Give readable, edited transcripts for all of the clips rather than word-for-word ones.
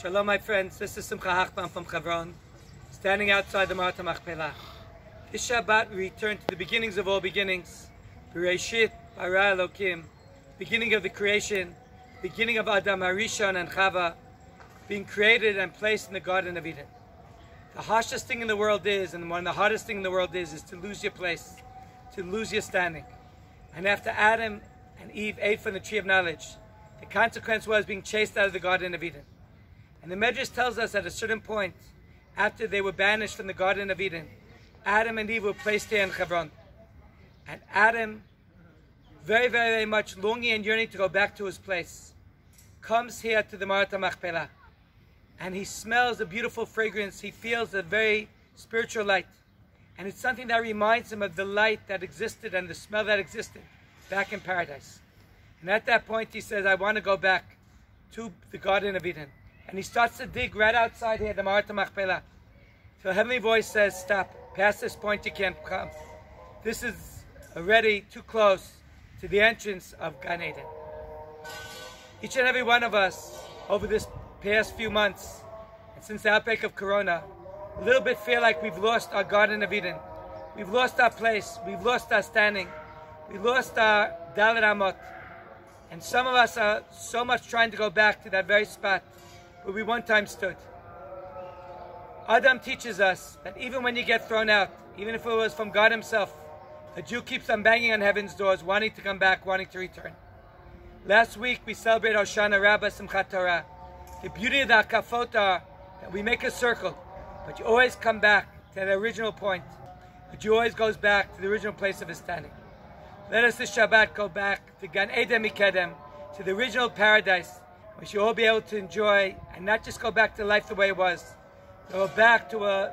Shalom, my friends. This is Simcha Hochbaum from Hebron, standing outside the Maarat HaMachpela. This Shabbat, we return to the beginnings of all beginnings. Beresheet Bara Elokim, beginning of the creation, beginning of Adam HaRishon and Chava, being created and placed in the Garden of Eden. The harshest thing in the world is, and one of the hardest things in the world is to lose your place, to lose your standing. And after Adam and Eve ate from the tree of knowledge, the consequence was being chased out of the Garden of Eden. And the Midrash tells us at a certain point, after they were banished from the Garden of Eden, Adam and Eve were placed here in Hebron. And Adam, very, very, very much longing and yearning to go back to his place, comes here to the Maarat HaMachpela. And he smells a beautiful fragrance. He feels a very spiritual light. And it's something that reminds him of the light that existed and the smell that existed back in paradise. And at that point he says, I want to go back to the Garden of Eden. And he starts to dig right outside here, the Maarat HaMachpela. So a heavenly voice says, stop. Past this point you can't come. This is already too close to the entrance of Gan Eden. Each and every one of us, over this past few months, and since the outbreak of Corona, a little bit feel like we've lost our Garden of Eden. We've lost our place. We've lost our standing. We've lost our Dalet Amot. And some of us are so much trying to go back to that very spot where we one time stood. Adam teaches us that even when you get thrown out, even if it was from God himself, a Jew keeps on banging on heaven's doors, wanting to come back, wanting to return. Last week we celebrate Hoshana Rabbah Simchat Torah. The beauty of the Hakafot are that we make a circle, but you always come back to the original point. The Jew always goes back to the original place of his standing. Let us this Shabbat go back to Gan Eden Mikedem, to the original paradise. We should all be able to enjoy and not just go back to life the way it was. Go back to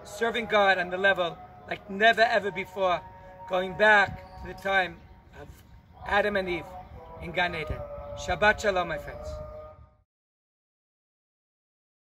serving God on the level like never ever before. Going back to the time of Adam and Eve in Gan Eden. Shabbat Shalom, my friends.